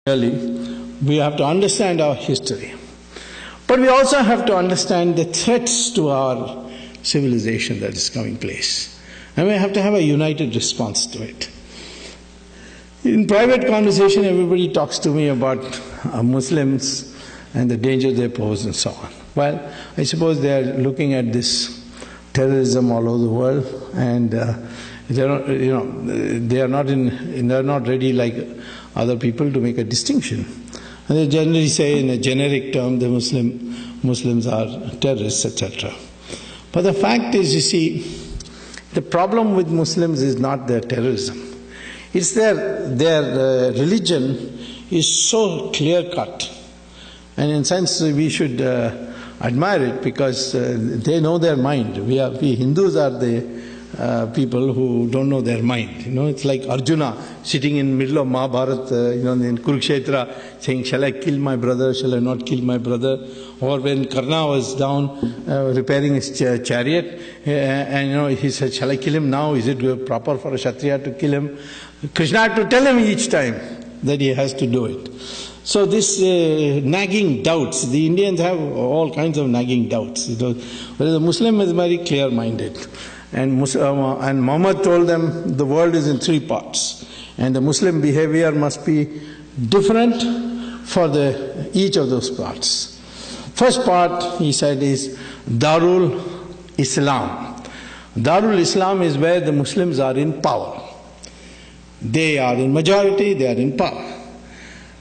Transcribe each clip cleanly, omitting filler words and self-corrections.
Really, we have to understand our history. But we also have to understand the threats to our civilization that is coming place. And we have to have a united response to it. In private conversation, everybody talks to me about Muslims and the danger they pose and so on. Well, I suppose they are looking at this terrorism all over the world, and they are not ready like other people to make a distinction. And they generally say in a generic term the Muslims are terrorists, etc. But the fact is, you see, the problem with Muslims is not their terrorism. It's their religion is so clear-cut. And in a sense, we should admire it because they know their mind. We Hindus are the people who don't know their mind. It's like Arjuna sitting in the middle of Mahabharata, in Kurukshetra, saying, "Shall I kill my brother? Shall I not kill my brother?" Or when Karna was down repairing his chariot, and he said, "Shall I kill him now? Is it proper for a Kshatriya to kill him?" Krishna had to tell him each time that he has to do it. So this nagging doubts, the Indians have all kinds of nagging doubts. Whereas the Muslim is very clear-minded. And Muhammad told them the world is in three parts. And the Muslim behavior must be different for each of those parts. First part, he said, is Darul Islam. Darul Islam is where the Muslims are in power. They are in majority, they are in power.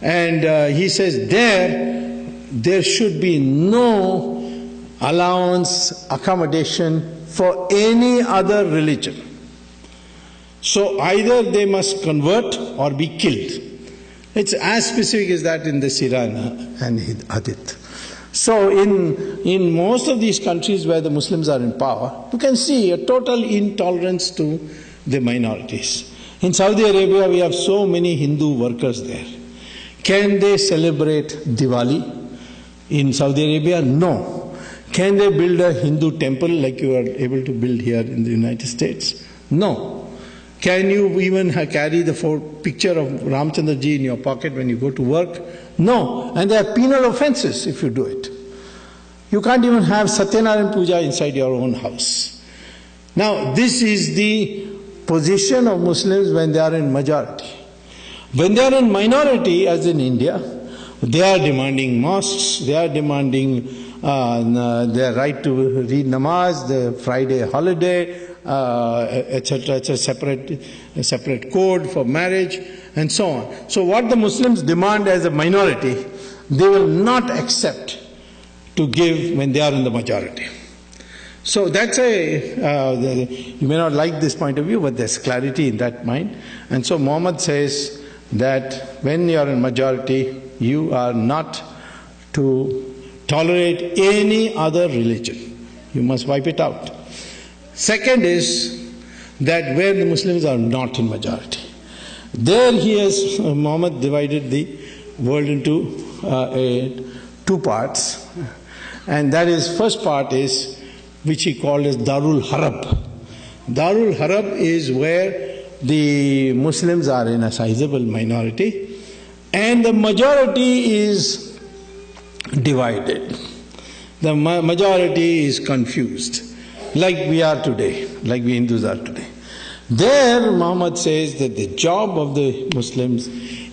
And he says there should be no allowance, accommodation for any other religion. So either they must convert or be killed. It's as specific as that in the Sirah and Hadith. So in most of these countries where the Muslims are in power, you can see a total intolerance to the minorities. In Saudi Arabia, we have so many Hindu workers there. Can they celebrate Diwali in Saudi Arabia? No. Can they build a Hindu temple like you are able to build here in the United States? No. Can you even carry the picture of Ramchandra ji in your pocket when you go to work? No. And there are penal offenses if you do it. You can't even have Satyanarayan Puja inside your own house. Now, this is the position of Muslims when they are in majority. When they are in minority, as in India, they are demanding mosques, they are demanding their right to read namaz, the Friday holiday, etc., a separate code for marriage, and so on. So what the Muslims demand as a minority, they will not accept to give when they are in the majority. So that's you may not like this point of view, but there's clarity in that mind. And so Muhammad says that when you are in majority, you are not to tolerate any other religion. You must wipe it out. Second is that where the Muslims are not in majority, there Muhammad divided the world into two parts. And that is, first part is, which he called as Darul Harab. Darul Harab is where the Muslims are in a sizable minority and the majority is divided. The majority is confused, like we are today, like we Hindus are today. There, Muhammad says that the job of the Muslims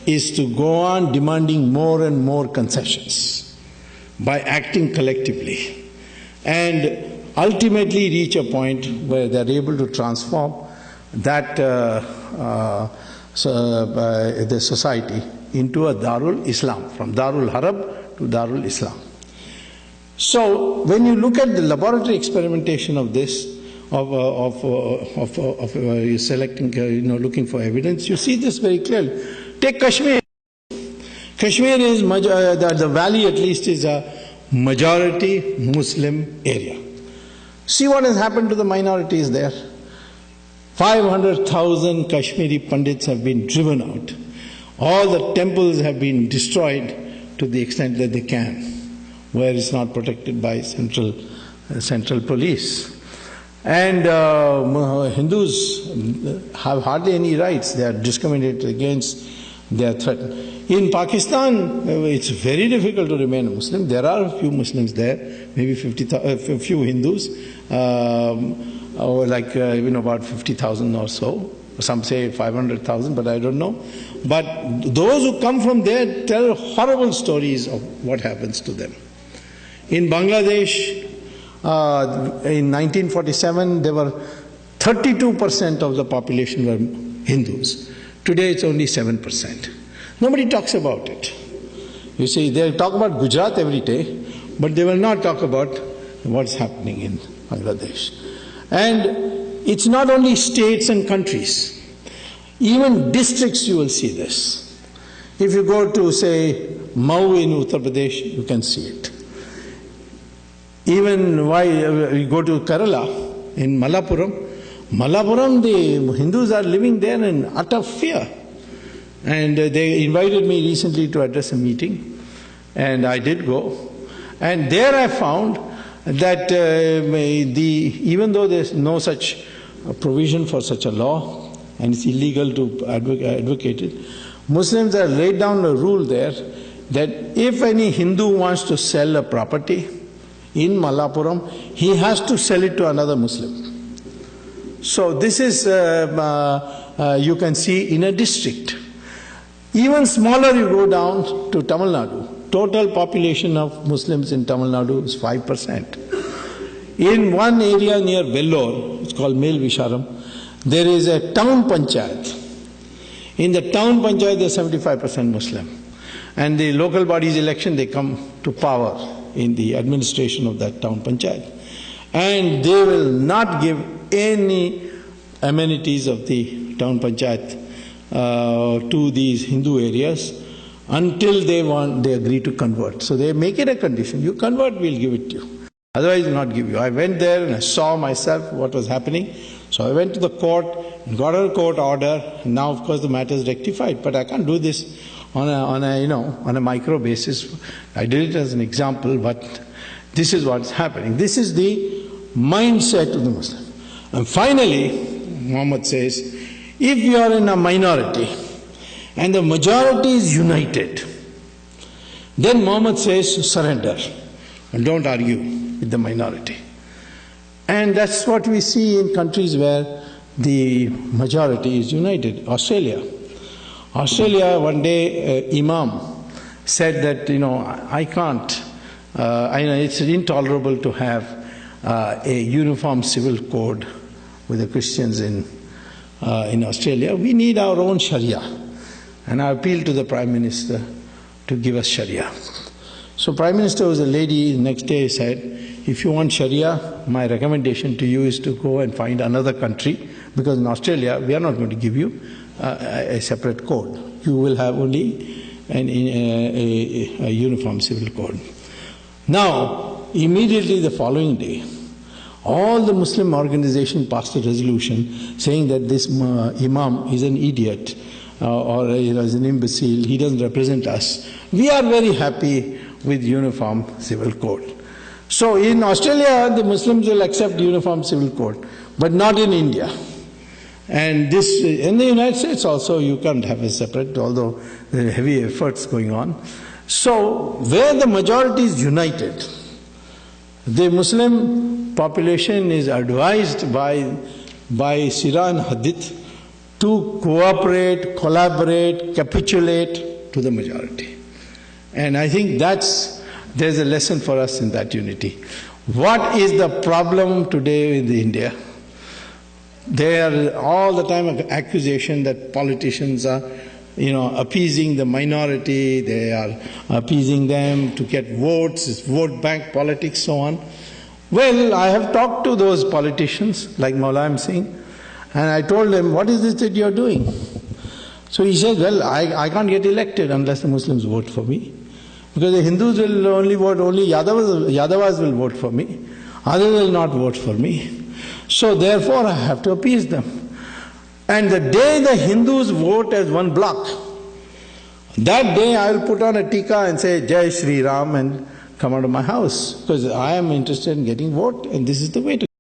is to go on demanding more and more concessions by acting collectively and ultimately reach a point where they are able to transform that the society into a Darul Islam, from Darul Harab to Darul Islam. So when you look at the laboratory experimentation of this, of selecting, looking for evidence, you see this very clearly. Take Kashmir. Kashmir is, the valley at least is a majority Muslim area. See what has happened to the minorities there. 500,000 Kashmiri Pandits have been driven out. All the temples have been destroyed to the extent that they can, where it's not protected by central police. And Hindus have hardly any rights. They are discriminated against, they are threatened. In Pakistan, it's very difficult to remain a Muslim. There are a few Muslims there, maybe a few Hindus, or like about 50,000 or so. Some say 500,000, but I don't know. But those who come from there tell horrible stories of what happens to them. In Bangladesh, in 1947, there were 32% of the population were Hindus. Today it's only 7%. Nobody talks about it. You see, they talk about Gujarat every day, but they will not talk about what's happening in Bangladesh. And it's not only states and countries. Even districts you will see this. If you go to, say, Mau in Uttar Pradesh, you can see it. Even why you go to Kerala, in Malappuram, the Hindus are living there in utter fear. And they invited me recently to address a meeting, and I did go. And there I found that even though there's no such provision for such a law, and it's illegal to advocate it, Muslims have laid down a rule there that if any Hindu wants to sell a property in Malappuram, he has to sell it to another Muslim. So this is, you can see in a district. Even smaller you go down to Tamil Nadu. Total population of Muslims in Tamil Nadu is 5%. In one area near Vellore, it's called Mel Visharam, there is a town panchayat. In the town panchayat, there is 75% Muslim. And the local body's election, they come to power in the administration of that town panchayat. And they will not give any amenities of the town panchayat to these Hindu areas until they agree to convert. So they make it a condition. You convert, we'll give it to you. Otherwise, we'll not give you. I went there and I saw myself what was happening. So I went to the court, got a court order. Now, of course, the matter is rectified. But I can't do this on a micro basis. I did it as an example, but this is what's happening. This is the mindset of the Muslim. And finally, Muhammad says, if you are in a minority and the majority is united, then Muhammad says, surrender and don't argue with the minority. And that's what we see in countries where the majority is united. Australia, one day, Imam said that, I can't, it's intolerable to have a uniform civil code with the Christians in Australia. We need our own Sharia. And I appealed to the Prime Minister to give us Sharia. So Prime Minister was a lady, the next day said, if you want Sharia, my recommendation to you is to go and find another country, because in Australia, we are not going to give you a separate code. You will have only a uniform civil code. Now, immediately the following day, all the Muslim organizations passed a resolution saying that this Imam is an idiot or is an imbecile, he doesn't represent us. We are very happy with uniform civil code. So in Australia, the Muslims will accept uniform civil code, but not in India. And this, in the United States also, you can't have a separate, although there are heavy efforts going on. So where the majority is united, the Muslim population is advised by Sirah and Hadith to cooperate, collaborate, capitulate to the majority. And I think there's a lesson for us in that unity. What is the problem today in India? There are all the time an accusation that politicians are, appeasing the minority, they are appeasing them to get votes, it's vote bank politics, so on. Well, I have talked to those politicians, like Maulam Singh, and I told them, what is this that you're doing? So he said, well, I can't get elected unless the Muslims vote for me. Because the Hindus will only vote, only Yadavas will vote for me. Others will not vote for me. So therefore I have to appease them. And the day the Hindus vote as one block, that day I will put on a tika and say, Jai Shri Ram, and come out of my house. Because I am interested in getting vote, and this is the way to